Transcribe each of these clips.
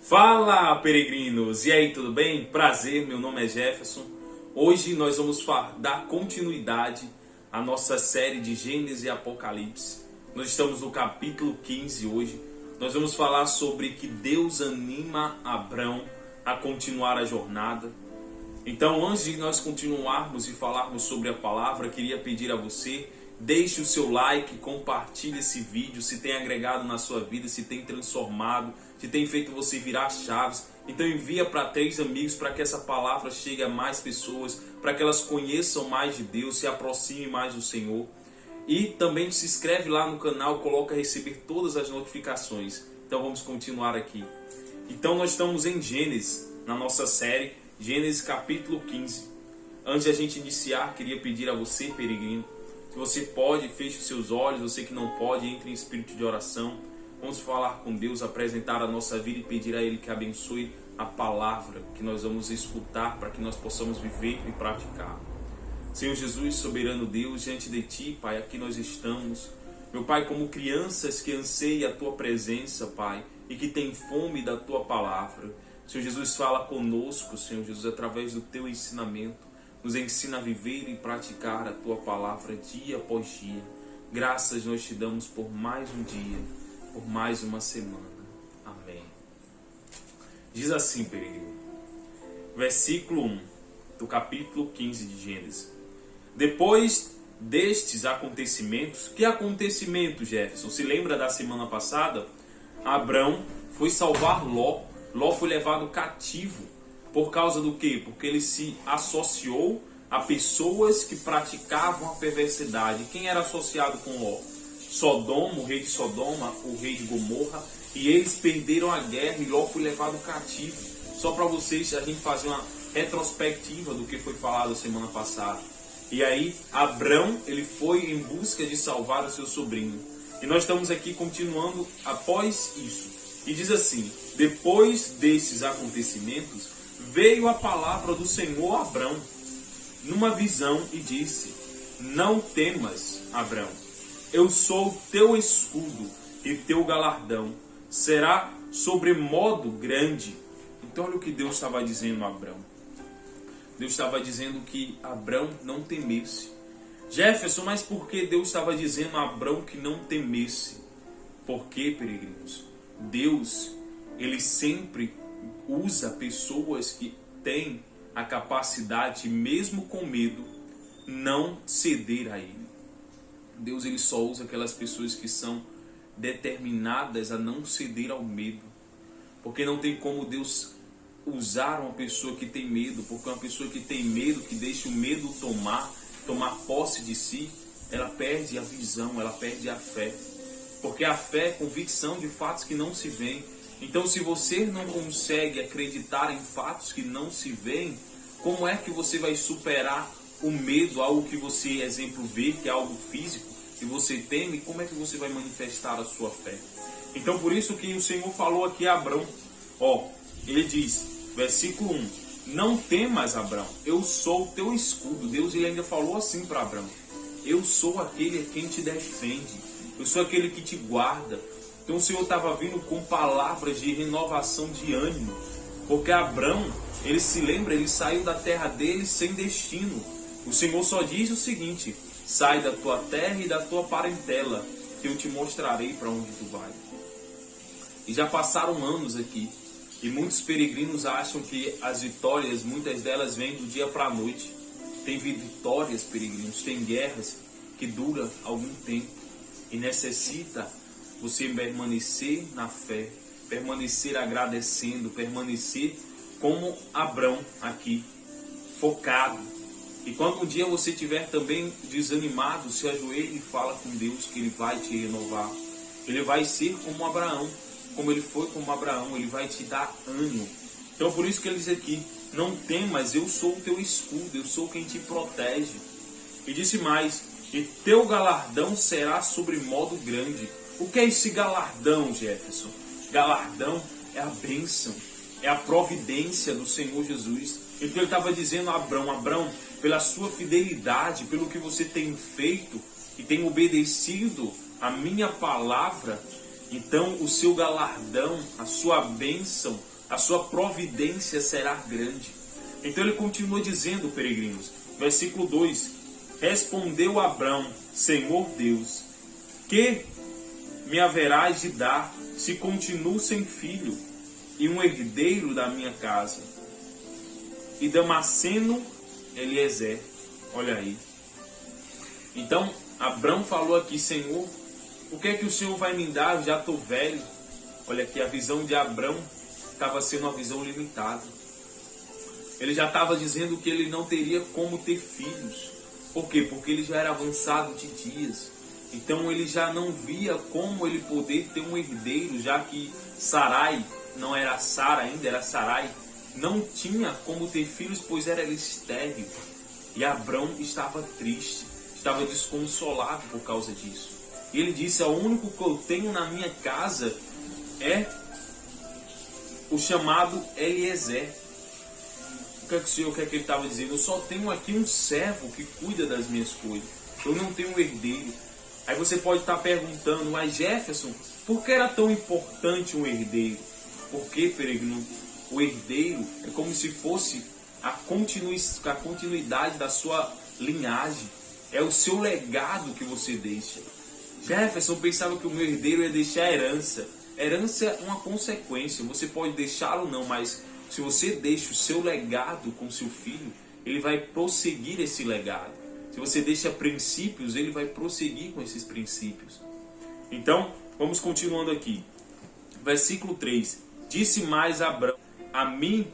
Fala, peregrinos! E aí, tudo bem? Prazer, meu nome é Jefferson. Hoje nós vamos dar continuidade à nossa série de Gênesis e Apocalipse. Nós estamos no capítulo 15 hoje. Nós vamos falar sobre que Deus anima Abrão a continuar a jornada. Então, antes de nós continuarmos e falarmos sobre a palavra, queria pedir a você, deixe o seu like, compartilhe esse vídeo, se tem agregado na sua vida, se tem transformado, se tem feito você virar chaves. Então envia para 3 amigos para que essa palavra chegue a mais pessoas, para que elas conheçam mais de Deus, se aproximem mais do Senhor. E também se inscreve lá no canal, coloca receber todas as notificações. Então vamos continuar aqui. Então nós estamos em Gênesis, na nossa série, Gênesis capítulo 15. Antes de a gente iniciar, queria pedir a você, peregrino, se você pode, feche os seus olhos. Você que não pode, entre em espírito de oração. Vamos falar com Deus, apresentar a nossa vida e pedir a Ele que abençoe a palavra que nós vamos escutar para que nós possamos viver e praticar. Senhor Jesus, soberano Deus, diante de Ti, Pai, aqui nós estamos. Meu Pai, como crianças que anseiam a Tua presença, Pai, e que tem fome da Tua palavra. Senhor Jesus, fala conosco, Senhor Jesus, através do Teu ensinamento. Nos ensina a viver e praticar a Tua palavra dia após dia. Graças nós Te damos por mais um dia, por mais uma semana. Amém. Diz assim, peregrino, versículo 1 do capítulo 15 de Gênesis. Depois destes acontecimentos, que acontecimento, Jefferson? Se lembra da semana passada? Abrão foi salvar Ló. Ló foi levado cativo. Por causa do quê? Porque ele se associou a pessoas que praticavam a perversidade. Quem era associado com Ló? Sodoma, o rei de Sodoma, o rei de Gomorra. E eles perderam a guerra e Ló foi levado cativo. Só para vocês, a gente fazer uma retrospectiva do que foi falado semana passada. E aí, Abrão, ele foi em busca de salvar o seu sobrinho. E nós estamos aqui continuando após isso. E diz assim: depois desses acontecimentos, veio a palavra do Senhor a Abrão, numa visão, e disse: não temas, Abrão, eu sou teu escudo e teu galardão será sobremodo grande. Então olha o que Deus estava dizendo a Abrão. Deus estava dizendo que Abrão não temesse. Jefferson, mas por que Deus estava dizendo a Abrão que não temesse? Porque, peregrinos, Deus, ele sempre usa pessoas que têm a capacidade, mesmo com medo, não ceder a Ele. Deus, ele só usa aquelas pessoas que são determinadas a não ceder ao medo. Porque não tem como Deus usar uma pessoa que tem medo, porque uma pessoa que tem medo, que deixa o medo tomar posse de si, ela perde a visão, ela perde a fé. Porque a fé é convicção de fatos que não se veem. Então, se você não consegue acreditar em fatos que não se veem, como é que você vai superar o medo, algo que você, exemplo, vê, que é algo físico, e você teme? Como é que você vai manifestar a sua fé? Então, por isso que o Senhor falou aqui a Abrão. Ele diz, versículo 1, não temas, Abrão, eu sou o teu escudo. Deus, ele ainda falou assim para Abrão: eu sou aquele a quem te defende, eu sou aquele que te guarda. Então o Senhor estava vindo com palavras de renovação de ânimo. Porque Abrão, ele se lembra, ele saiu da terra dele sem destino. O Senhor só diz o seguinte: sai da tua terra e da tua parentela, que eu te mostrarei para onde tu vai. E já passaram anos aqui. E muitos peregrinos acham que as vitórias, muitas delas vêm do dia para a noite. Tem vitórias, peregrinos, tem guerras que duram algum tempo. E necessita você permanecer na fé, permanecer agradecendo, permanecer como Abrão aqui, focado. E quando um dia você estiver também desanimado, se ajoelhe e fala com Deus que Ele vai te renovar. Ele vai ser como Abraão, como ele foi como Abraão, Ele vai te dar ânimo. Então por isso que ele diz aqui: não temas, eu sou o teu escudo, eu sou quem te protege. E disse mais: e teu galardão será sobre modo grande. O que é esse galardão, Jefferson? Galardão é a bênção, é a providência do Senhor Jesus. Então ele estava dizendo a Abrão: Abrão, pela sua fidelidade, pelo que você tem feito e tem obedecido a minha palavra, então o seu galardão, a sua bênção a sua providência será grande. Então ele continua dizendo, peregrinos, versículo 2: respondeu Abrão: Senhor Deus, que me haverás de dar se continuo sem filho e um herdeiro da minha casa? E Damasceno Eliezer. Olha aí. Então Abrão falou aqui: Senhor, o que é que o Senhor vai me dar? Eu já estou velho. Olha aqui, a visão de Abrão estava sendo uma visão limitada. Ele já estava dizendo que ele não teria como ter filhos. Por quê? Porque ele já era avançado de dias. Então ele já não via como ele poder ter um herdeiro, já que Sarai, não era Sara ainda, era Sarai, não tinha como ter filhos, pois era estéril. E Abrão estava triste, estava desconsolado por causa disso. E ele disse: o único que eu tenho na minha casa é o chamado Eliezer. O que é que o Senhor quer que ele estava dizendo? Eu só tenho aqui um servo que cuida das minhas coisas. Eu não tenho um herdeiro. Aí você pode estar perguntando: mas Jefferson, por que era tão importante um herdeiro? Porque, peregrino, o herdeiro é como se fosse a continuidade da sua linhagem. É o seu legado que você deixa. Jefferson pensava que o meu herdeiro ia deixar herança. Herança é uma consequência. Você pode deixar ou não, mas se você deixa o seu legado com seu filho, ele vai prosseguir esse legado. Se você deixa princípios, ele vai prosseguir com esses princípios. Então, vamos continuando aqui. Versículo 3. Disse mais Abrão: a mim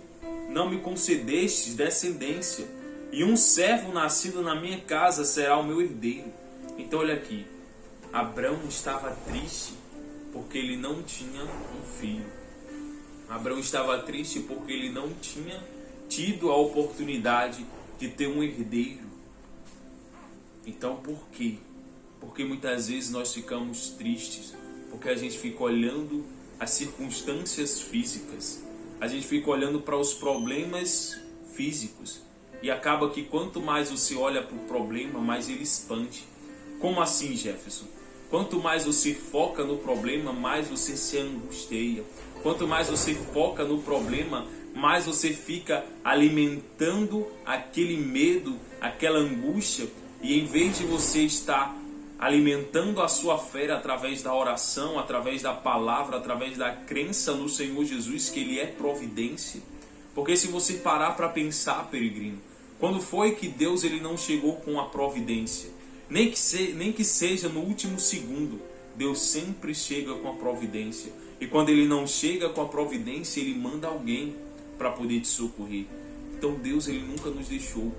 não me concedestes descendência, e um servo nascido na minha casa será o meu herdeiro. Então olha aqui, Abrão estava triste porque ele não tinha um filho. Abrão estava triste porque ele não tinha tido a oportunidade de ter um herdeiro. Então por quê? Porque muitas vezes nós ficamos tristes, porque a gente fica olhando as circunstâncias físicas, a gente fica olhando para os problemas físicos, e acaba que quanto mais você olha para o problema, mais ele expande. Como assim, Jefferson? Quanto mais você foca no problema, mais você se angustia. Quanto mais você foca no problema, mais você fica alimentando aquele medo, aquela angústia, e em vez de você estar alimentando a sua fé através da oração, através da palavra, através da crença no Senhor Jesus, que Ele é providência. Porque se você parar para pensar, peregrino, quando foi que Deus ele não chegou com a providência? Nem que seja no último segundo, Deus sempre chega com a providência. E quando Ele não chega com a providência, Ele manda alguém para poder te socorrer. Então Deus ele nunca nos deixou.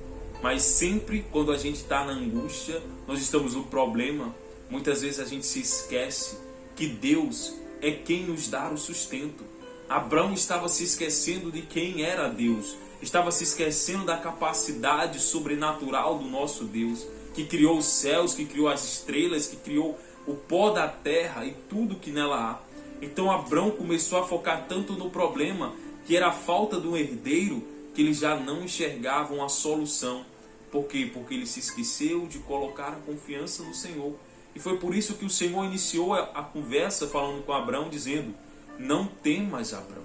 Mas sempre quando a gente está na angústia, nós estamos no problema, muitas vezes a gente se esquece que Deus é quem nos dá o sustento. Abrão estava se esquecendo de quem era Deus, estava se esquecendo da capacidade sobrenatural do nosso Deus, que criou os céus, que criou as estrelas, que criou o pó da terra e tudo que nela há. Então Abrão começou a focar tanto no problema, que era a falta de um herdeiro, que eles já não enxergavam a solução. Por quê? Porque ele se esqueceu de colocar a confiança no Senhor. E foi por isso que o Senhor iniciou a conversa falando com Abrão, dizendo: não temas, Abrão,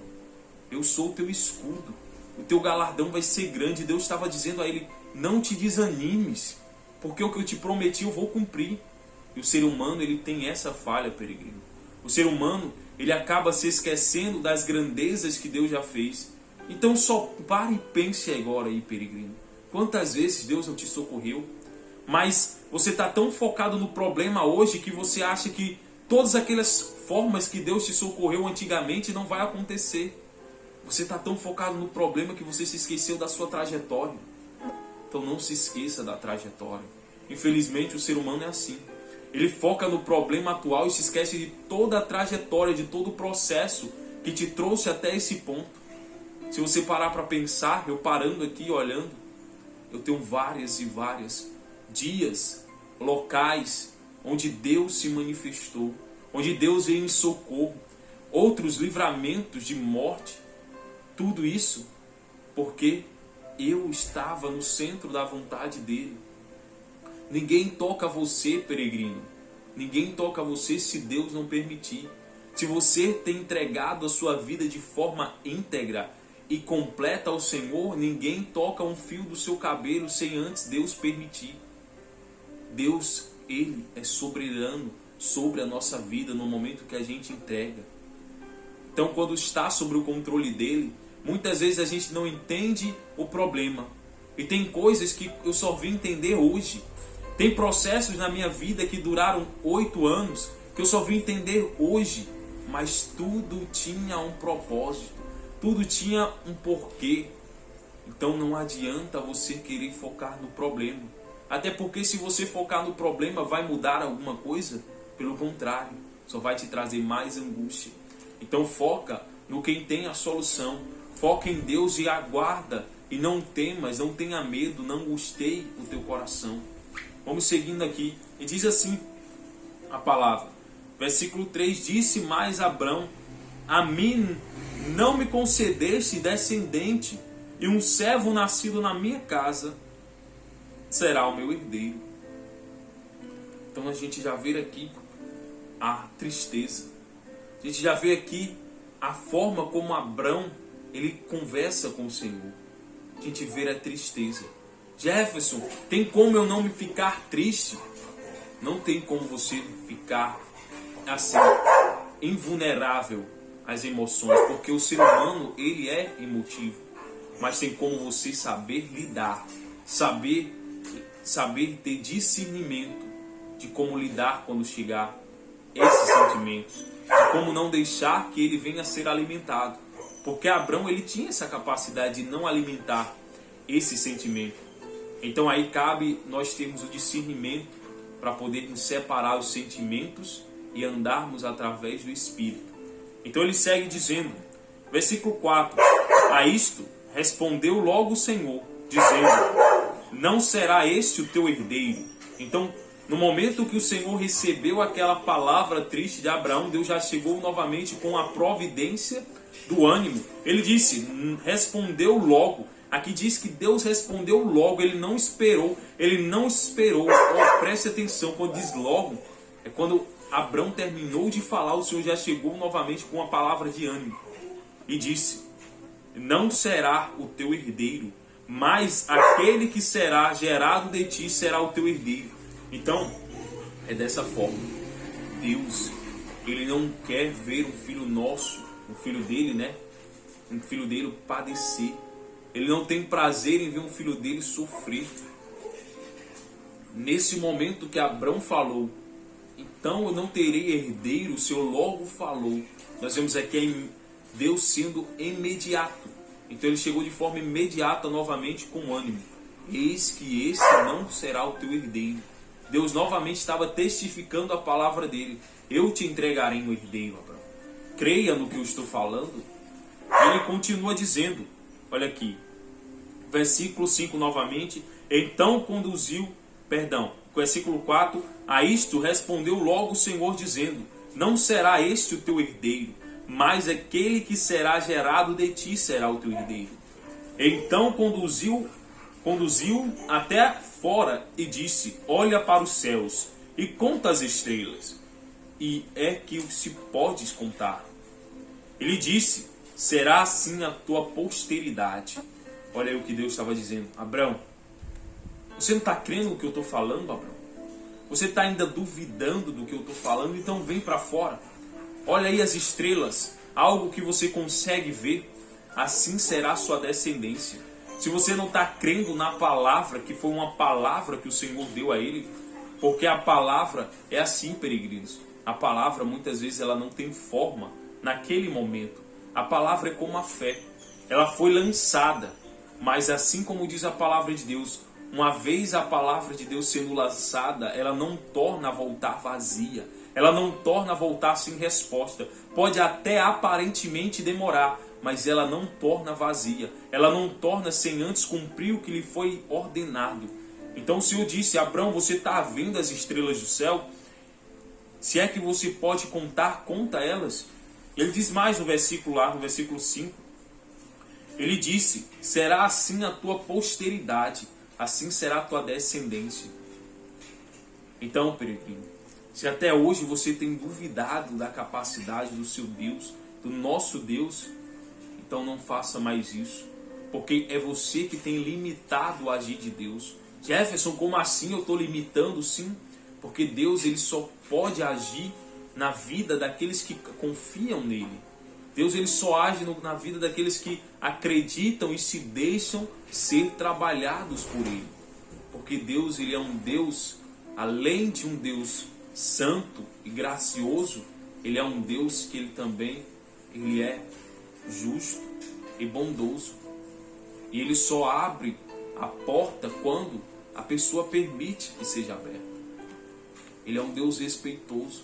eu sou o teu escudo, o teu galardão vai ser grande. Deus estava dizendo a ele: não te desanimes, porque o que eu te prometi eu vou cumprir. E o ser humano ele tem essa falha, peregrino. O ser humano ele acaba se esquecendo das grandezas que Deus já fez. Então só pare e pense agora aí, peregrino. Quantas vezes Deus não te socorreu? Mas você está tão focado no problema hoje que você acha que todas aquelas formas que Deus te socorreu antigamente não vai acontecer. Você está tão focado no problema que você se esqueceu da sua trajetória. Então não se esqueça da trajetória. Infelizmente o ser humano é assim. Ele foca no problema atual e se esquece de toda a trajetória, de todo o processo que te trouxe até esse ponto. Se você parar para pensar, eu parando aqui olhando, eu tenho várias e várias dias, locais, onde Deus se manifestou, onde Deus veio em socorro, outros livramentos de morte, tudo isso porque eu estava no centro da vontade dEle. Ninguém toca você, peregrino, ninguém toca você se Deus não permitir. Se você tem entregado a sua vida de forma íntegra e completa ao Senhor, ninguém toca um fio do seu cabelo sem antes Deus permitir. Deus, Ele é soberano sobre a nossa vida no momento que a gente entrega. Então, quando está sob o controle dele, muitas vezes a gente não entende o problema. E tem coisas que eu só vim entender hoje. Tem processos na minha vida que duraram 8 anos, que eu só vim entender hoje. Mas tudo tinha um propósito, tudo tinha um porquê. Então não adianta você querer focar no problema. Até porque se você focar no problema, vai mudar alguma coisa? Pelo contrário, só vai te trazer mais angústia. Então foca no quem tem a solução. Foca em Deus e aguarda. E não temas, não tenha medo, não angusteie o teu coração. Vamos seguindo aqui. E diz assim a palavra. Versículo 3. Disse mais Abrão: a mim não me concedeste descendente, e um servo nascido na minha casa será o meu herdeiro. Então a gente já vê aqui a tristeza. A gente já vê aqui a forma como Abrão ele conversa com o Senhor. A gente vê a tristeza. Jefferson, tem como eu não me ficar triste? Não tem como você ficar assim, invulnerável às emoções, porque o ser humano ele é emotivo. Mas tem como você saber lidar, saber ter discernimento de como lidar quando chegar esses sentimentos, de como não deixar que ele venha a ser alimentado. Porque Abrão ele tinha essa capacidade de não alimentar esse sentimento. Então aí cabe nós termos o discernimento para podermos separar os sentimentos e andarmos através do Espírito. Então ele segue dizendo, versículo 4, a isto respondeu logo o Senhor, dizendo, não será este o teu herdeiro. Então, no momento que o Senhor recebeu aquela palavra triste de Abraão, Deus já chegou novamente com a providência do ânimo. Ele disse, respondeu logo. Aqui diz que Deus respondeu logo, ele não esperou. Oh, preste atenção, quando diz logo, é quando Abrão terminou de falar, o Senhor já chegou novamente com a palavra de ânimo. E disse, não será o teu herdeiro, mas aquele que será gerado de ti será o teu herdeiro. Então, é dessa forma. Deus, ele não quer ver um filho nosso, um filho dele, né? Um filho dele padecer. Ele não tem prazer em ver um filho dele sofrer. Nesse momento que Abrão falou, então eu não terei herdeiro, o Senhor logo falou. Nós vemos aqui Deus sendo imediato. Então ele chegou de forma imediata novamente com ânimo. Eis que esse não será o teu herdeiro. Deus novamente estava testificando a palavra dele. Eu te entregarei um herdeiro, Abraão. Creia no que eu estou falando. Ele continua dizendo, olha aqui, versículo 5 novamente. Então versículo 4, a isto respondeu logo o Senhor dizendo, não será este o teu herdeiro, mas aquele que será gerado de ti será o teu herdeiro. Então conduziu até fora e disse, olha para os céus e conta as estrelas, e é que se podes contar. Ele disse, será assim a tua posteridade. Olha aí o que Deus estava dizendo. Abrão, você não está crendo no que eu estou falando, Abrão? Você está ainda duvidando do que eu estou falando? Então vem para fora. Olha aí as estrelas, algo que você consegue ver. Assim será a sua descendência. Se você não está crendo na palavra, que foi uma palavra que o Senhor deu a ele, porque a palavra é assim, peregrinos. A palavra muitas vezes ela não tem forma naquele momento. A palavra é como a fé. Ela foi lançada, mas assim como diz a palavra de Deus, uma vez a palavra de Deus sendo lançada, ela não torna a voltar vazia. Ela não torna a voltar sem resposta. Pode até aparentemente demorar, mas ela não torna vazia. Ela não torna sem antes cumprir o que lhe foi ordenado. Então o Senhor disse, Abrão, você está vendo as estrelas do céu? Se é que você pode contar, conta elas. Ele diz mais no versículo 5. Ele disse, será assim a tua posteridade, assim será a tua descendência. Então, peregrino, Se até hoje você tem duvidado da capacidade do seu Deus, do nosso Deus, então não faça mais isso, porque é você que tem limitado o agir de Deus. Jefferson, como assim eu estou limitando? Sim, porque Deus ele só pode agir na vida daqueles que confiam nele. Deus ele só age na vida daqueles que acreditam e se deixam ser trabalhados por ele. Porque Deus ele é um Deus, além de um Deus santo e gracioso, ele é um Deus que ele também ele é justo e bondoso. E ele só abre a porta quando a pessoa permite que seja aberta. Ele é um Deus respeitoso.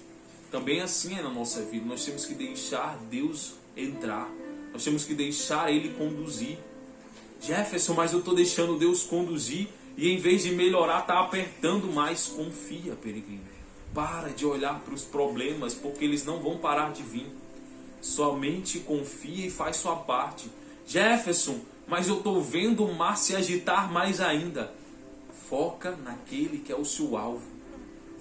Também assim é na nossa vida. Nós temos que deixar Deus entrar. Nós temos que deixar Ele conduzir. Jefferson, mas eu estou deixando Deus conduzir e em vez de melhorar, está apertando mais. Confia, peregrino. Para de olhar para os problemas, porque eles não vão parar de vir. Somente confia e faz sua parte. Jefferson, mas eu estou vendo o mar se agitar mais ainda. Foca naquele que é o seu alvo.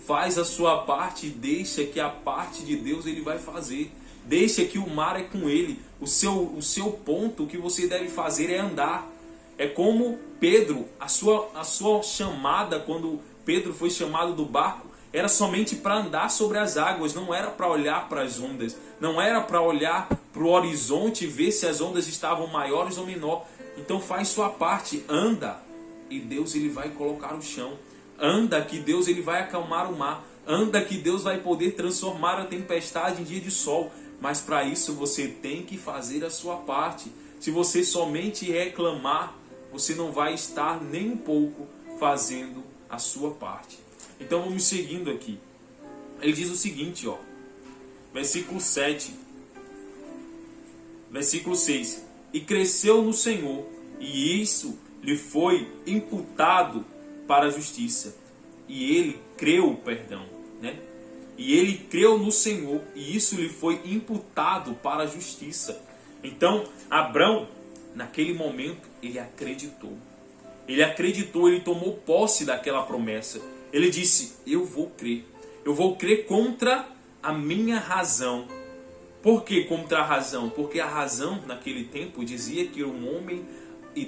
Faz a sua parte e deixa que a parte de Deus ele vai fazer. Deixa que o mar é com ele. O seu ponto, o que você deve fazer é andar. É como Pedro, a sua chamada, quando Pedro foi chamado do barco, era somente para andar sobre as águas, não era para olhar para as ondas, não era para olhar para o horizonte e ver se as ondas estavam maiores ou menores. Então faz sua parte, anda, e Deus ele vai colocar o chão. Anda que Deus ele vai acalmar o mar. Anda que Deus vai poder transformar a tempestade em dia de sol. Mas para isso você tem que fazer a sua parte. Se você somente reclamar, você não vai estar nem um pouco fazendo a sua parte. Então vamos seguindo aqui. Ele diz o seguinte, ó, versículo 7, versículo 6. E cresceu no Senhor, e isso lhe foi imputado para a justiça. E ele creu, né? E ele creu no Senhor, e isso lhe foi imputado para a justiça. Então, Abrão, naquele momento, ele acreditou. Ele acreditou, ele tomou posse daquela promessa. Ele disse, eu vou crer. Eu vou crer contra a minha razão. Por que contra a razão? Porque a razão, naquele tempo, dizia que um homem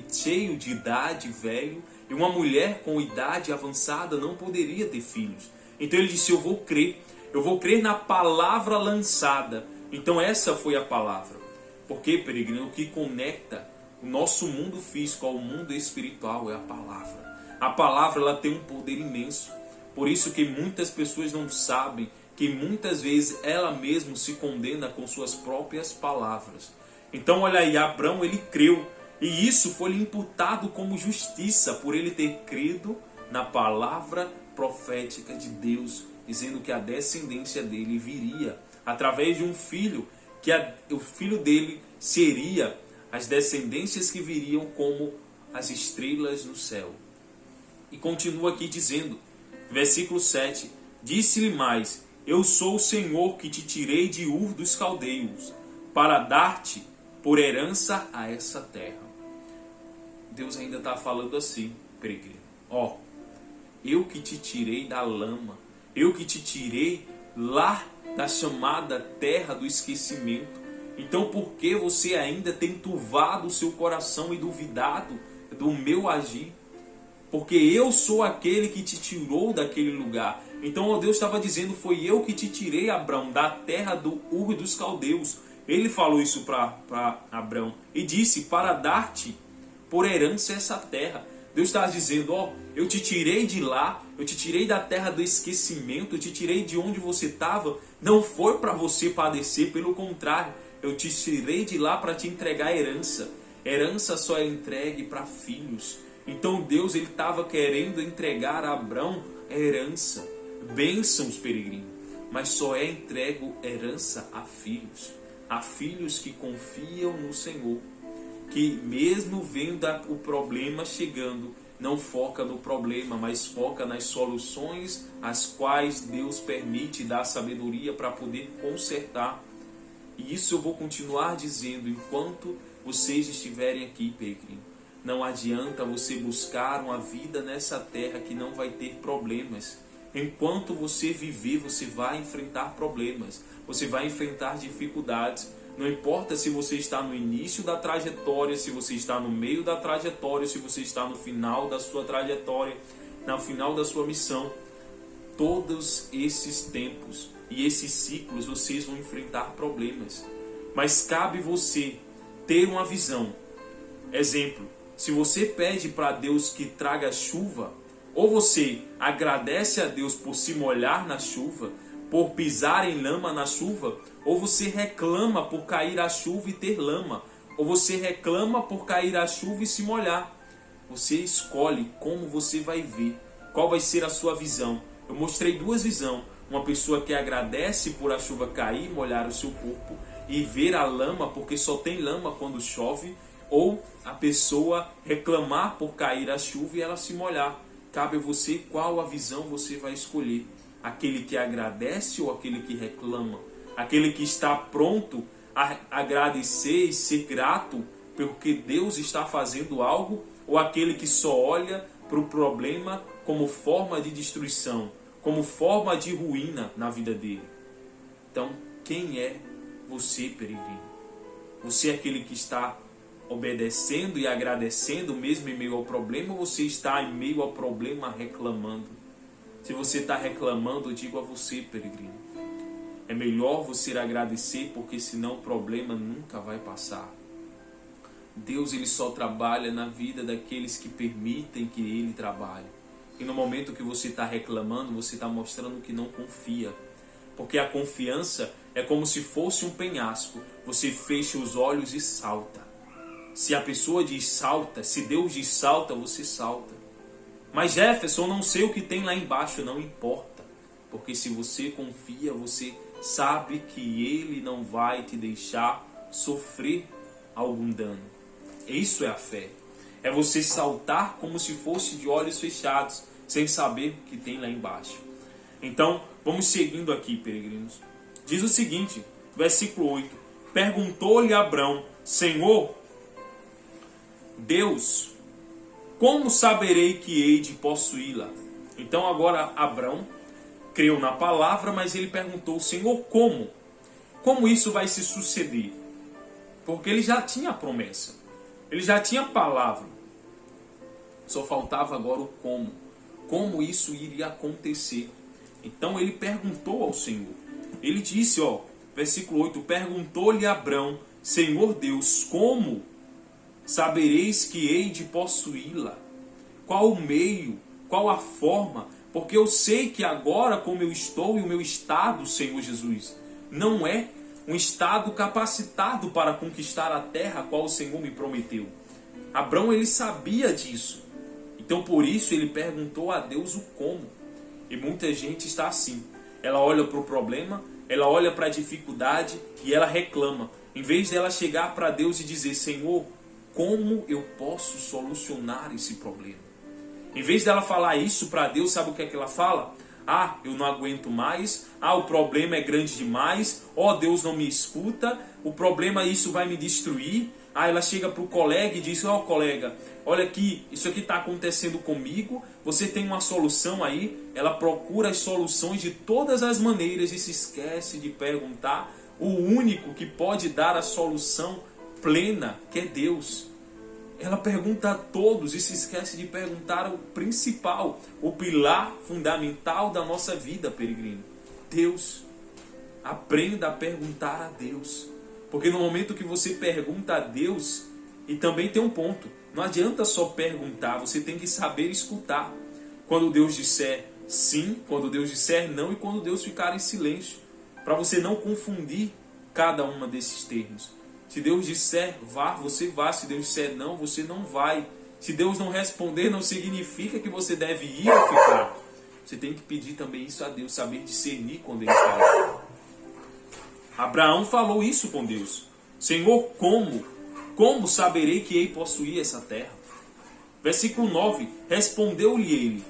cheio de idade, velho, e uma mulher com idade avançada não poderia ter filhos. Então ele disse, eu vou crer na palavra lançada. Então essa foi a palavra. Porque, peregrino, o que conecta o nosso mundo físico ao mundo espiritual é a palavra. A palavra ela tem um poder imenso. Por isso que muitas pessoas não sabem que muitas vezes ela mesma se condena com suas próprias palavras. Então olha aí, Abrão ele creu. E isso foi-lhe imputado como justiça por ele ter crido na palavra profética de Deus, dizendo que a descendência dele viria através de um filho, que o filho dele seria as descendências que viriam como as estrelas no céu. E continua aqui dizendo, versículo 7, disse-lhe mais, eu sou o Senhor que te tirei de Ur dos Caldeus, para dar-te por herança a essa terra. Deus ainda está falando assim, peregrino. Ó, eu que te tirei da lama, eu que te tirei lá da chamada terra do esquecimento. Então por que você ainda tem turvado o seu coração e duvidado do meu agir? Porque eu sou aquele que te tirou daquele lugar. Então Deus estava dizendo, foi eu que te tirei, Abrão, da terra do Ur dos Caldeus. Ele falou isso para Abrão e disse, para dar-te por herança essa terra. Deus está dizendo, ó, eu te tirei de lá, eu te tirei da terra do esquecimento, eu te tirei de onde você estava. Não foi para você padecer, pelo contrário, eu te tirei de lá para te entregar herança. Herança só é entregue para filhos. Então Deus ele estava querendo entregar a Abrão herança, bênçãos, peregrino, mas só é entregue herança a filhos que confiam no Senhor, que mesmo vendo o problema chegando, não foca no problema, mas foca nas soluções as quais Deus permite dar sabedoria para poder consertar. E isso eu vou continuar dizendo enquanto vocês estiverem aqui, peregrino. Não adianta você buscar uma vida nessa terra que não vai ter problemas, Enquanto você viver, você vai enfrentar problemas, você vai enfrentar dificuldades. Não importa se você está no início da trajetória, se você está no meio da trajetória, se você está no final da sua trajetória, no final da sua missão. Todos esses tempos e esses ciclos vocês vão enfrentar problemas. Mas cabe você ter uma visão. Exemplo, se você pede para Deus que traga chuva, ou você agradece a Deus por se molhar na chuva, por pisar em lama na chuva, ou você reclama por cair a chuva e ter lama, ou você reclama por cair a chuva e se molhar. Você escolhe como você vai ver, qual vai ser a sua visão. Eu mostrei duas visões. Uma pessoa que agradece por a chuva cair e molhar o seu corpo e ver a lama, porque só tem lama quando chove, ou a pessoa reclamar por cair a chuva e ela se molhar. Cabe a você qual a visão você vai escolher. Aquele que agradece ou aquele que reclama? Aquele que está pronto a agradecer e ser grato porque Deus está fazendo algo, ou aquele que só olha para o problema como forma de destruição, como forma de ruína na vida dele? Então, quem é você, peregrino? Você é aquele que está obedecendo e agradecendo mesmo em meio ao problema, ou você está em meio ao problema reclamando? Se você está reclamando, eu digo a você, peregrino, é melhor você agradecer, porque senão o problema nunca vai passar. Deus, ele só trabalha na vida daqueles que permitem que ele trabalhe. E no momento que você está reclamando, você está mostrando que não confia. Porque a confiança é como se fosse um penhasco. Você fecha os olhos e salta. Se a pessoa diz salta, se Deus diz salta, você salta. Mas Jefferson, não sei o que tem lá embaixo, não importa. Porque se você confia, você sabe que Ele não vai te deixar sofrer algum dano. Isso é a fé. É você saltar como se fosse de olhos fechados, sem saber o que tem lá embaixo. Então, vamos seguindo aqui, peregrinos. Diz o seguinte, versículo 8. Perguntou-lhe Abrão: Senhor, Deus, como saberei que hei de possuí-la? Então agora Abrão creu na palavra, mas ele perguntou: Senhor, como? Como isso vai se suceder? Porque ele já tinha a promessa. Ele já tinha a palavra. Só faltava agora o como. Como isso iria acontecer. Então ele perguntou ao Senhor. Ele disse, versículo 8, perguntou-lhe Abrão: Senhor Deus, como sabereis que hei de possuí-la? Qual o meio? Qual a forma? Porque eu sei que agora, como eu estou e o meu estado, Senhor Jesus, não é um estado capacitado para conquistar a terra a qual o Senhor me prometeu. Abrão, ele sabia disso. Então, por isso, ele perguntou a Deus o como. E muita gente está assim. Ela olha para o problema, ela olha para a dificuldade e ela reclama. Em vez dela chegar para Deus e dizer: Senhor, como eu posso solucionar esse problema? Em vez dela falar isso para Deus, sabe o que é que ela fala? Ah, eu não aguento mais. Ah, o problema é grande demais. Deus não me escuta. O problema, isso vai me destruir. Ah, ela chega para o colega e diz: colega, olha aqui, isso aqui está acontecendo comigo. Você tem uma solução aí? Ela procura as soluções de todas as maneiras e se esquece de perguntar o único que pode dar a solução plena, que é Deus. Ela pergunta a todos e se esquece de perguntar o principal, o pilar fundamental da nossa vida, peregrino. Deus. Aprenda a perguntar a Deus. Porque no momento que você pergunta a Deus, e também tem um ponto, não adianta só perguntar, você tem que saber escutar. Quando Deus disser sim, quando Deus disser não e quando Deus ficar em silêncio. Para você não confundir cada uma desses termos. Se Deus disser vá, você vá. Se Deus disser não, você não vai. Se Deus não responder, não significa que você deve ir ou ficar. Você tem que pedir também isso a Deus, saber discernir quando Ele fala. Abraão falou isso com Deus. Senhor, como? Como saberei que hei possuir essa terra? Versículo 9. Respondeu-lhe ele: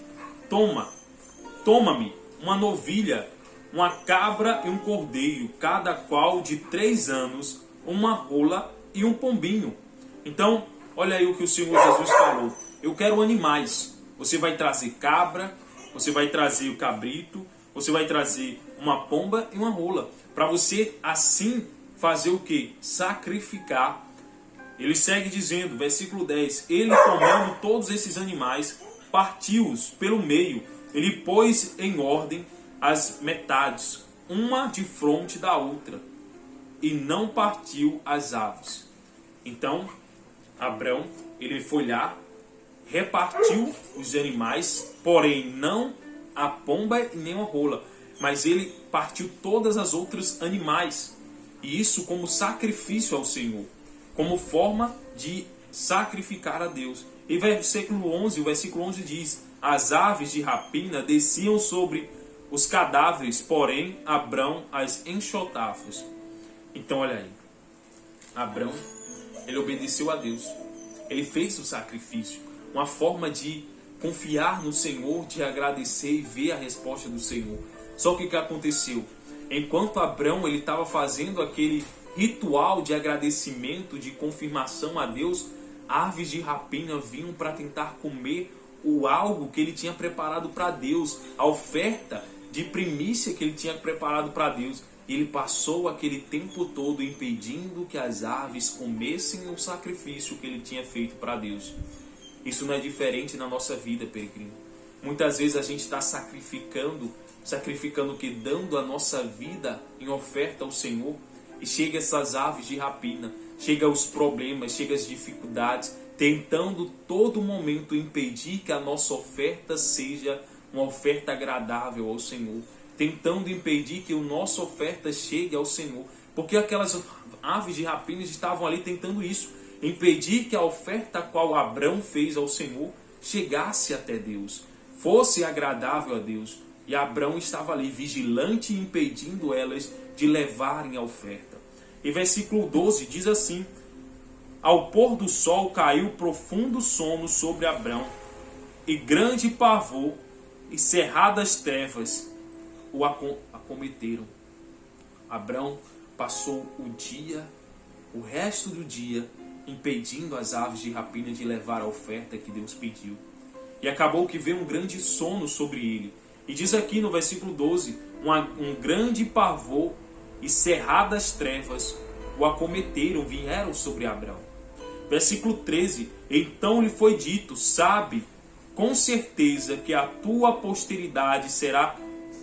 Toma-me uma novilha, uma cabra e um cordeiro, cada qual de 3 anos, uma rola e um pombinho. Então, olha aí o que o Senhor Jesus falou. Eu quero animais. Você vai trazer cabra, você vai trazer o cabrito, você vai trazer uma pomba e uma rola. Para você assim fazer o quê? Sacrificar. Ele segue dizendo, versículo 10, ele tomando todos esses animais, partiu-os pelo meio, ele pôs em ordem as metades, uma de fronte da outra, e não partiu as aves. Então, Abrão, ele foi lá, repartiu os animais, porém não a pomba e nem a rola, mas ele partiu todas as outras animais, e isso como sacrifício ao Senhor, como forma de sacrificar a Deus. E o versículo 11 diz, as aves de rapina desciam sobre os cadáveres, porém Abrão as enxotava. Então olha aí, Abrão, ele obedeceu a Deus, ele fez o sacrifício, uma forma de confiar no Senhor, de agradecer e ver a resposta do Senhor. Só que o que aconteceu? Enquanto Abrão ele estava fazendo aquele ritual de agradecimento, de confirmação a Deus, aves de rapina vinham para tentar comer o algo que ele tinha preparado para Deus, a oferta de primícia que ele tinha preparado para Deus. E ele passou aquele tempo todo impedindo que as aves comessem o sacrifício que ele tinha feito para Deus. Isso não é diferente na nossa vida, peregrino. Muitas vezes a gente está sacrificando o que? Dando a nossa vida em oferta ao Senhor. E chega essas aves de rapina, chega os problemas, chega as dificuldades, tentando todo momento impedir que a nossa oferta seja uma oferta agradável ao Senhor, tentando impedir que a nossa oferta chegue ao Senhor, porque aquelas aves de rapina estavam ali tentando isso, impedir que a oferta a qual Abrão fez ao Senhor chegasse até Deus, fosse agradável a Deus. E Abrão estava ali vigilante, impedindo elas de levarem a oferta. E versículo 12 diz assim, ao pôr do sol caiu profundo sono sobre Abrão, e grande pavor e cerradas trevas o acometeram. Abrão passou o resto do dia, impedindo as aves de rapina de levar a oferta que Deus pediu. E acabou que veio um grande sono sobre ele. E diz aqui no versículo 12, um grande pavor e cerradas trevas o acometeram, vieram sobre Abrão. Versículo 13, então lhe foi dito, sabe com certeza que a tua posteridade será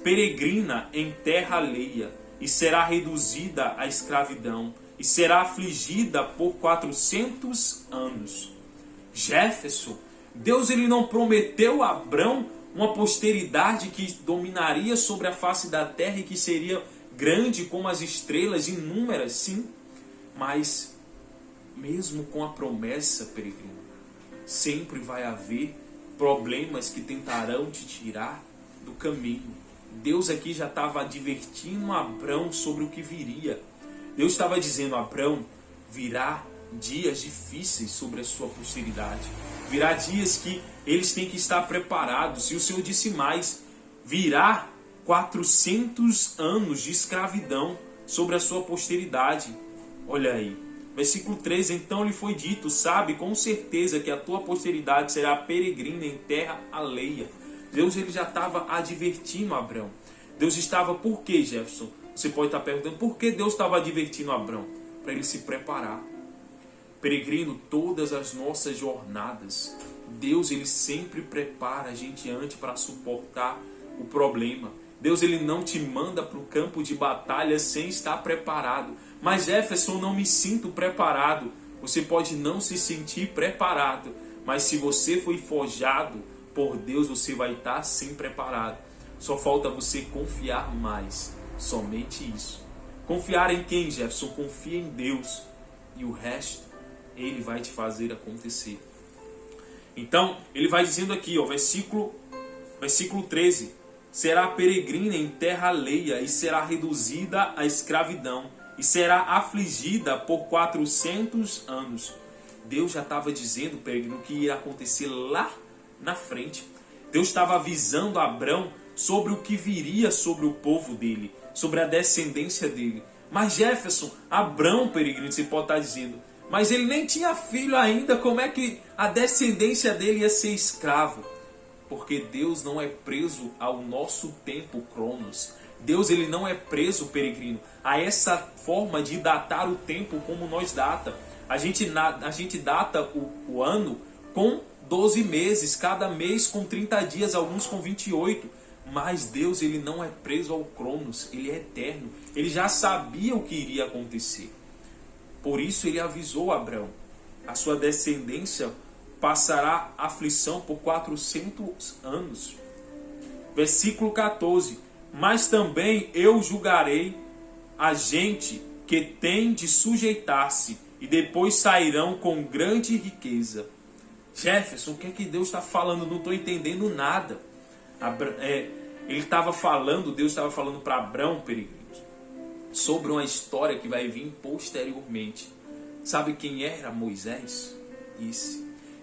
peregrina em terra alheia, e será reduzida à escravidão, e será afligida por 400 anos. Jefferson, Deus ele não prometeu a Abrão uma posteridade que dominaria sobre a face da terra e que seria grande como as estrelas, inúmeras, sim. Mas, mesmo com a promessa, peregrino, sempre vai haver problemas que tentarão te tirar do caminho. Deus aqui já estava advertindo Abrão sobre o que viria. Deus estava dizendo, Abrão, virá dias difíceis sobre a sua posteridade. Virá dias que eles têm que estar preparados. E o Senhor disse mais, virá 400 anos de escravidão sobre a sua posteridade. Olha aí, versículo 13, então lhe foi dito, sabe com certeza que a tua posteridade será peregrina em terra alheia. Deus ele já estava advertindo Abrão. Deus estava, por quê, Jefferson? Você pode estar perguntando, por que Deus estava advertindo Abrão? Para ele se preparar. Peregrino, todas as nossas jornadas, Deus ele sempre prepara a gente antes para suportar o problema. Deus ele não te manda para o campo de batalha sem estar preparado. Mas Jefferson, não me sinto preparado. Você pode não se sentir preparado, mas se você foi forjado por Deus, você vai estar sim preparado. Só falta você confiar mais. Somente isso. Confiar em quem, Jefferson? Confia em Deus. E o resto, Ele vai te fazer acontecer. Então, ele vai dizendo aqui, ó, versículo 13. Será peregrina em terra alheia e será reduzida à escravidão. E será afligida por 400 anos. Deus já estava dizendo, peregrino, que ia acontecer lá na frente. Deus estava avisando Abrão sobre o que viria sobre o povo dele, sobre a descendência dele. Mas Jefferson, Abrão, peregrino, você pode estar dizendo, mas ele nem tinha filho ainda, como é que a descendência dele ia ser escravo? Porque Deus não é preso ao nosso tempo, Cronos. Deus ele não é preso, peregrino, a essa forma de datar o tempo como nós data. A gente data o ano com 12 meses, cada mês com 30 dias, alguns com 28. Mas Deus ele não é preso ao Cronos, ele é eterno. Ele já sabia o que iria acontecer. Por isso ele avisou Abraão. A sua descendência passará aflição por 400 anos. Versículo 14. Mas também eu julgarei a gente que tem de sujeitar-se e depois sairão com grande riqueza. Jefferson, o que é que Deus está falando? Não estou entendendo nada. Deus estava falando para Abraão, peregrinos, sobre uma história que vai vir posteriormente. Sabe quem era Moisés?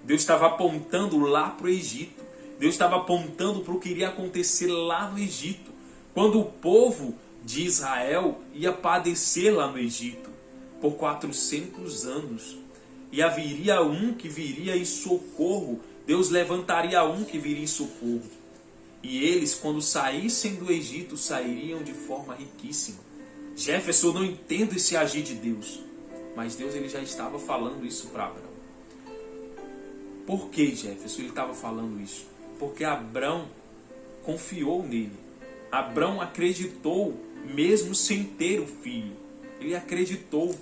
Deus estava apontando lá para o Egito. Deus estava apontando para o que iria acontecer lá no Egito. Quando o povo de Israel ia padecer lá no Egito por 400 anos. E haveria um que viria em socorro. Deus levantaria um que viria em socorro. E eles, quando saíssem do Egito, sairiam de forma riquíssima. Jefferson, eu não entendo esse agir de Deus. Mas Deus ele já estava falando isso para Abraão. Por que, Jefferson, ele estava falando isso? Porque Abraão confiou nele. Abraão acreditou, mesmo sem ter o filho. Ele acreditou.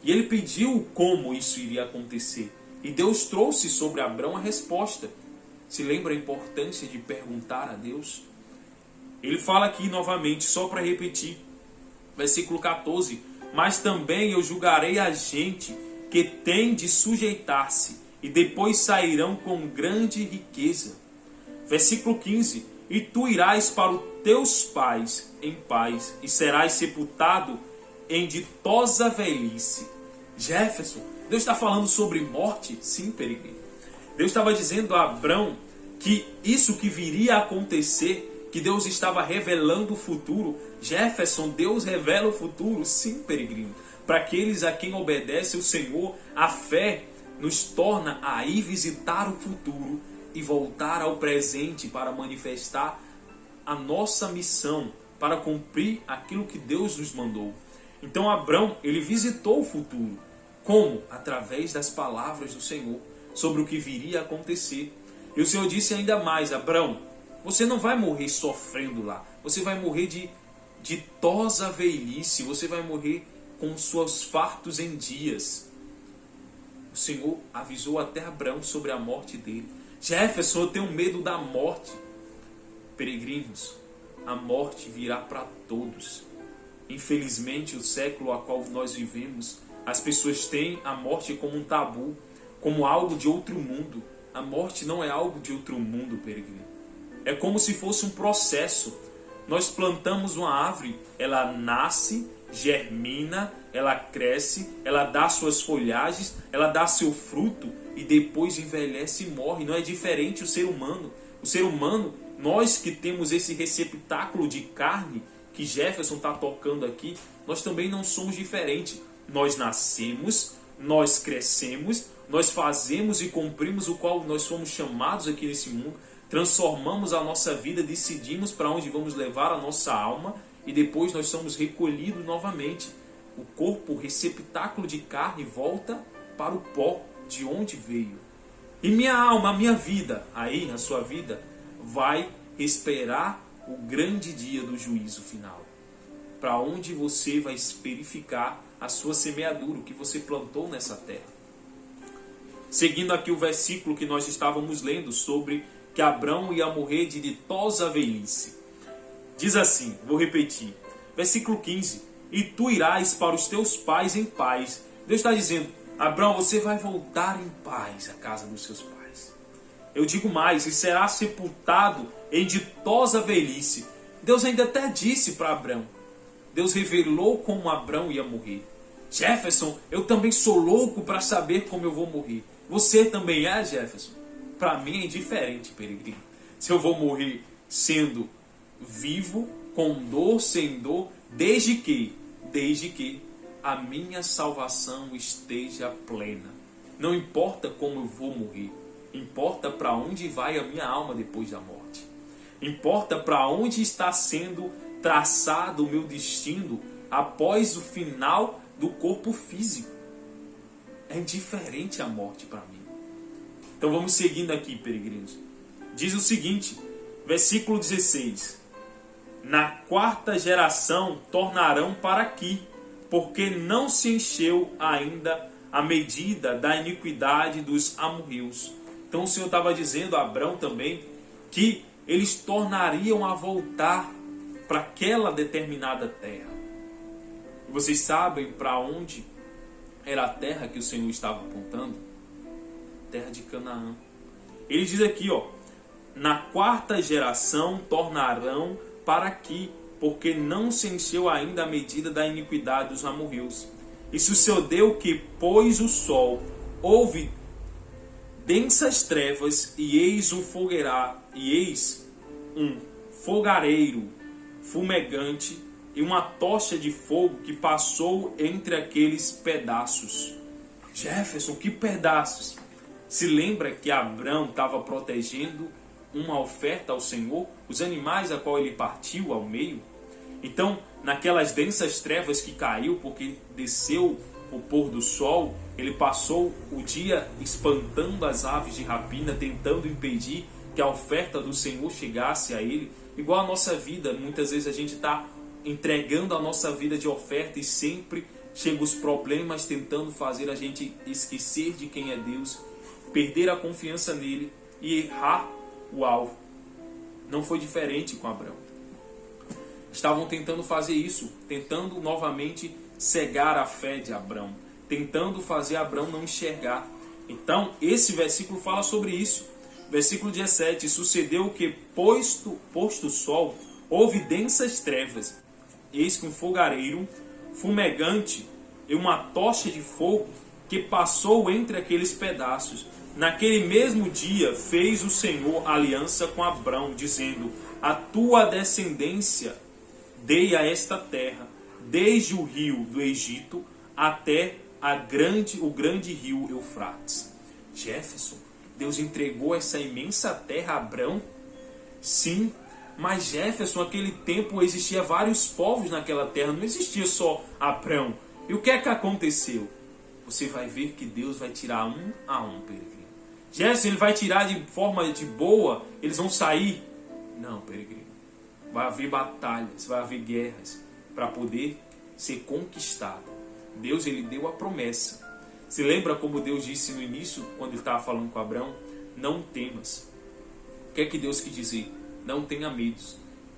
E ele pediu como isso iria acontecer. E Deus trouxe sobre Abraão a resposta. Se lembra a importância de perguntar a Deus? Ele fala aqui novamente, só para repetir. Versículo 14. Mas também eu julgarei a gente que tem de sujeitar-se e depois sairão com grande riqueza. Versículo 15. E tu irás para os teus pais em paz e serás sepultado em ditosa velhice. Jefferson, Deus está falando sobre morte? Sim, peregrino. Deus estava dizendo a Abraão que isso que viria a acontecer, que Deus estava revelando o futuro. Jefferson, Deus revela o futuro? Sim, peregrino. Para aqueles a quem obedece o Senhor, a fé nos torna a ir visitar o futuro e voltar ao presente para manifestar a nossa missão, para cumprir aquilo que Deus nos mandou. Então Abraão, ele visitou o futuro. Como? Através das palavras do Senhor sobre o que viria a acontecer. E o Senhor disse ainda mais: Abraão, você não vai morrer sofrendo lá. Você vai morrer de ditosa velhice. Você vai morrer com seus fartos em dias. O Senhor avisou até Abraão sobre a morte dele. Jefferson, eu tenho medo da morte. Peregrinos, a morte virá para todos. Infelizmente, o século a qual nós vivemos, as pessoas têm a morte como um tabu, como algo de outro mundo. A morte não é algo de outro mundo, peregrino. É como se fosse um processo. Nós plantamos uma árvore, ela nasce, germina, ela cresce, ela dá suas folhagens, ela dá seu fruto e depois envelhece e morre. Não é diferente o ser humano. O ser humano, nós que temos esse receptáculo de carne que Jefferson está tocando aqui, nós também não somos diferentes. Nós nascemos, nós crescemos, nós fazemos e cumprimos o qual nós fomos chamados aqui nesse mundo, transformamos a nossa vida, decidimos para onde vamos levar a nossa alma e depois nós somos recolhidos novamente. O corpo, o receptáculo de carne, volta para o pó de onde veio. E minha alma, a minha vida, aí a sua vida, vai esperar o grande dia do juízo final. Para onde você vai verificar a sua semeadura, o que você plantou nessa terra. Seguindo aqui o versículo que nós estávamos lendo sobre que Abraão ia morrer de ditosa velhice. Diz assim, vou repetir, versículo 15. E tu irás para os teus pais em paz. Deus está dizendo, Abraão, você vai voltar em paz à casa dos seus pais. Eu digo mais, e será sepultado em ditosa velhice. Deus ainda até disse para Abraão. Deus revelou como Abraão ia morrer. Jefferson, eu também sou louco para saber como eu vou morrer. Você também é, Jefferson? Para mim é indiferente, peregrino. Se eu vou morrer sendo vivo, com dor, sem dor, desde que a minha salvação esteja plena. Não importa como eu vou morrer. Importa para onde vai a minha alma depois da morte. Importa para onde está sendo traçado o meu destino após o final do corpo físico. É indiferente a morte para mim. Então vamos seguindo aqui, peregrinos. Diz o seguinte, versículo 16. Na quarta geração tornarão para aqui, porque não se encheu ainda a medida da iniquidade dos amorreus. Então o Senhor estava dizendo a Abrão também que eles tornariam a voltar para aquela determinada terra. E vocês sabem para onde era a terra que o Senhor estava apontando? Terra de Canaã. Ele diz aqui, na quarta geração tornarão para aqui, porque não se encheu ainda a medida da iniquidade dos amorreus. E sucedeu que, pôs o sol, houve densas trevas, e eis um fogareiro fumegante e uma tocha de fogo que passou entre aqueles pedaços. Jefferson, que pedaços? Se lembra que Abrão estava protegendo uma oferta ao Senhor, os animais a qual ele partiu ao meio? Então, naquelas densas trevas que caiu, porque desceu o pôr do sol, ele passou o dia espantando as aves de rapina, tentando impedir que a oferta do Senhor chegasse a ele. Igual a nossa vida, muitas vezes a gente está entregando a nossa vida de oferta e sempre chegam os problemas tentando fazer a gente esquecer de quem é Deus, perder a confiança nele e errar o alvo. Não foi diferente com Abrão. Estavam tentando fazer isso, tentando novamente cegar a fé de Abrão, tentando fazer Abrão não enxergar. Então, esse versículo fala sobre isso. Versículo 17, sucedeu que, posto o sol, houve densas trevas, eis que um fogareiro fumegante e uma tocha de fogo que passou entre aqueles pedaços. Naquele mesmo dia fez o Senhor aliança com Abrão, dizendo, a tua descendência dei a esta terra, desde o rio do Egito até o grande rio Eufrates. Jefferson, Deus entregou essa imensa terra a Abrão? Sim, mas Jefferson, naquele tempo existia vários povos naquela terra, não existia só Abrão. E o que é que aconteceu? Você vai ver que Deus vai tirar um a um, peregrino. Jefferson, ele vai tirar de forma de boa, eles vão sair? Não, peregrino. Vai haver batalhas, vai haver guerras para poder ser conquistado. Deus, ele deu a promessa. Se lembra como Deus disse no início, quando ele estava falando com Abrão? Não temas. O que é que Deus quis dizer? Não tenha medos.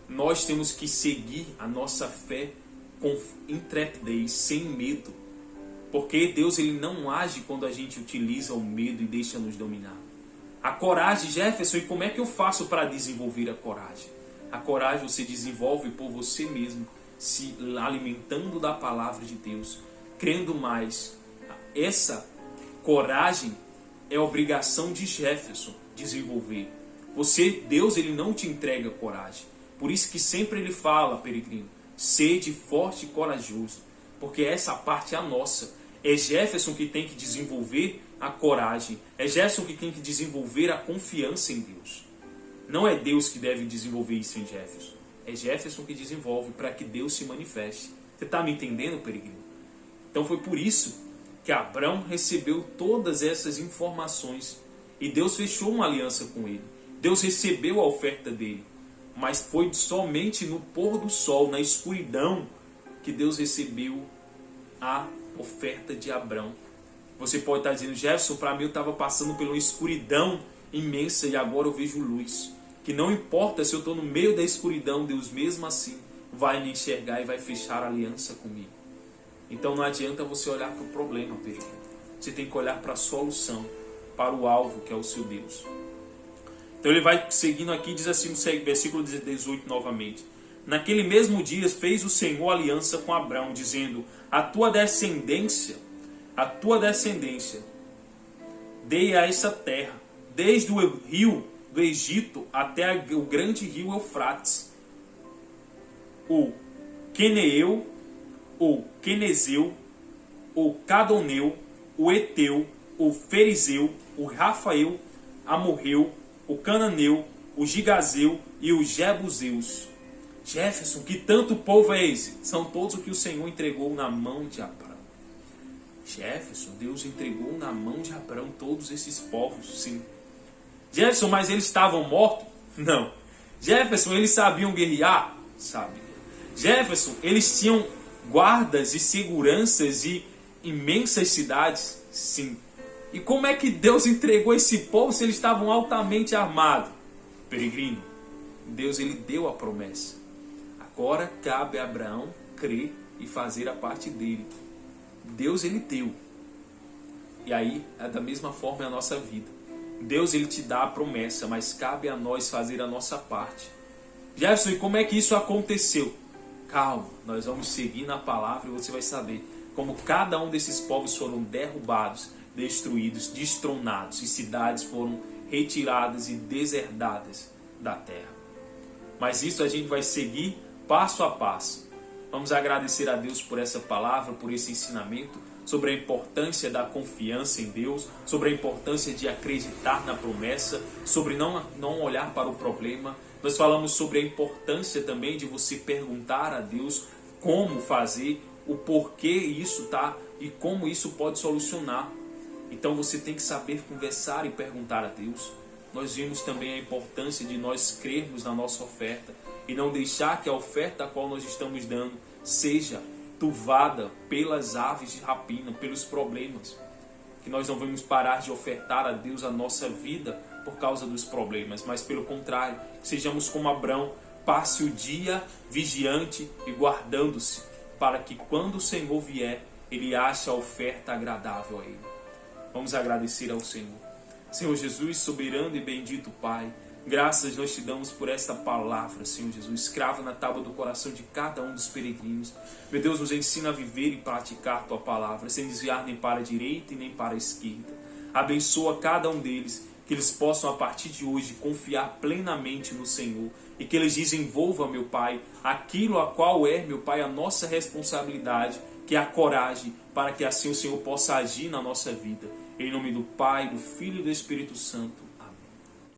Nós temos que seguir a nossa fé com intrepidez, sem medo. Porque Deus, ele não age quando a gente utiliza o medo e deixa nos dominar. A coragem, Jefferson, e como é que eu faço para desenvolver a coragem? A coragem você desenvolve por você mesmo, se alimentando da palavra de Deus, crendo mais. Essa coragem é obrigação de Jefferson desenvolver. Deus, ele não te entrega coragem. Por isso que sempre ele fala, peregrino, sede forte e corajoso. Porque essa parte é a nossa. É Jefferson que tem que desenvolver a coragem. É Jefferson que tem que desenvolver a confiança em Deus. Não é Deus que deve desenvolver isso em Jefferson. É Jefferson que desenvolve para que Deus se manifeste. Você está me entendendo, peregrino? Então foi por isso que Abrão recebeu todas essas informações. E Deus fechou uma aliança com ele. Deus recebeu a oferta dele. Mas foi somente no pôr do sol, na escuridão, que Deus recebeu a oferta de Abrão. Você pode estar dizendo, Jefferson, para mim eu estava passando por uma escuridão imensa e agora eu vejo luz. Que não importa se eu estou no meio da escuridão, Deus mesmo assim vai me enxergar e vai fechar a aliança comigo. Então não adianta você olhar para o problema, peregrino. Você tem que olhar para a solução, para o alvo que é o seu Deus. Então ele vai seguindo aqui, diz assim no versículo 18 novamente. Naquele mesmo dia fez o Senhor aliança com Abrão, dizendo, a tua descendência, dei a essa terra, desde o rio do Egito até o grande rio Eufrates, o Queneu, o Quenezeu, o Cadoneu, o Eteu, o Ferizeu, o Rafael, amorreu, o cananeu, o gigazeu e os jebuseus. Jefferson, que tanto povo é esse? São todos o que o Senhor entregou na mão de Abrão. Jefferson, Deus entregou na mão de Abrão todos esses povos, sim. Jefferson, mas eles estavam mortos? Não. Jefferson, eles sabiam guerrear? Sabiam. Jefferson, eles tinham guardas e seguranças e imensas cidades? Sim. E como é que Deus entregou esse povo se eles estavam altamente armados? Peregrino, Deus ele deu a promessa. Agora cabe a Abraão crer e fazer a parte dele. Deus ele deu. E aí, é da mesma forma a nossa vida. Deus ele te dá a promessa, mas cabe a nós fazer a nossa parte. Jefferson, e como é que isso aconteceu? Calma, nós vamos seguir na palavra e você vai saber como cada um desses povos foram derrubados, destruídos, destronados e cidades foram retiradas e deserdadas da terra. Mas isso a gente vai seguir passo a passo. Vamos agradecer a Deus por essa palavra, por esse ensinamento, sobre a importância da confiança em Deus, sobre a importância de acreditar na promessa, sobre não olhar para o problema. Nós falamos sobre a importância também de você perguntar a Deus como fazer, o porquê isso tá e como isso pode solucionar. Então você tem que saber conversar e perguntar a Deus. Nós vimos também a importância de nós crermos na nossa oferta e não deixar que a oferta a qual nós estamos dando seja turvada pelas aves de rapina, pelos problemas. Que nós não vamos parar de ofertar a Deus a nossa vida por causa dos problemas, mas pelo contrário, sejamos como Abrão, passe o dia vigiante e guardando-se, para que quando o Senhor vier, ele ache a oferta agradável a ele. Vamos agradecer ao Senhor. Senhor Jesus, soberano e bendito Pai, graças nós te damos por esta palavra, Senhor Jesus. Escrava na tábua do coração de cada um dos peregrinos. Meu Deus, nos ensina a viver e praticar tua palavra, sem desviar nem para a direita e nem para a esquerda. Abençoa cada um deles, que eles possam a partir de hoje confiar plenamente no Senhor e que eles desenvolvam, meu Pai, aquilo a qual é, meu Pai, a nossa responsabilidade, que é a coragem, para que assim o Senhor possa agir na nossa vida. Em nome do Pai, do Filho e do Espírito Santo.